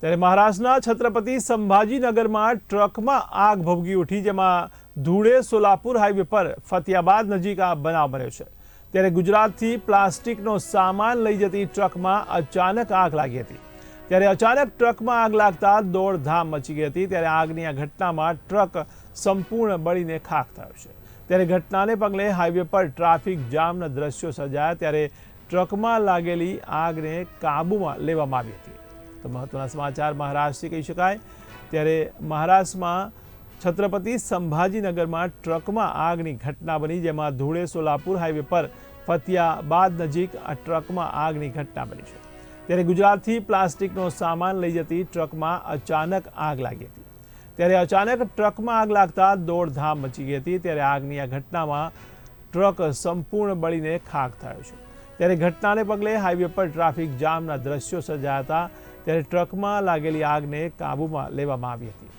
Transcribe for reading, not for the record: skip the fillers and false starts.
ત્યારે મહારાષ્ટ્રના છત્રપતિ સંભાજીનગરમાં ટ્રકમાં આગ ભભૂકી ઉઠી, જેમાં ધુળે સોલાપુર હાઈવે પર ફતિયાબાદ નજીક આ બનાવ બન્યો છે। ત્યારે ગુજરાતથી પ્લાસ્ટિકનો સામાન લઈ જતી ટ્રકમાં અચાનક આગ લાગી હતી। ત્યારે અચાનક ટ્રકમાં આગ લાગતા દોડધામ મચી ગઈ હતી। ત્યારે આગની આ ઘટનામાં ટ્રક સંપૂર્ણ બળીને ખાખ થયો છે। ત્યારે ઘટનાને પગલે હાઈવે પર ટ્રાફિક જામના દ્રશ્યો સર્જાયા। ત્યારે ટ્રકમાં લાગેલી આગને કાબૂમાં લેવામાં આવી હતી। તો મહત્વના સમાચાર મહારાષ્ટ્રથી કહી શકાય। ત્યારે મહારાષ્ટ્રમાં છત્રપતિ સંભાજીનગરમાં ટ્રકમાં આગની ઘટના બની, જેમાં ધુળે સોલાપુર હાઈવે પર ફતિયાબાદ નજીક આ ટ્રકમાં આગની ઘટના બની છે। ત્યારે ગુજરાતથી પ્લાસ્ટિકનો સામાન લઈ જતી ટ્રકમાં અચાનક આગ લાગી હતી। ત્યારે અચાનક ટ્રકમાં આગ લાગતા દોડધામ મચી ગઈ હતી। ત્યારે આગની આ ઘટનામાં ટ્રક સંપૂર્ણ બળીને ખાખ થયો છે। ત્યારે ઘટનાને પગલે હાઈવે પર ટ્રાફિક જામના દ્રશ્યો સર્જાયા હતા। ત્યારે ટ્રકમાં લાગેલી આગને કાબૂમાં લેવામાં આવી હતી।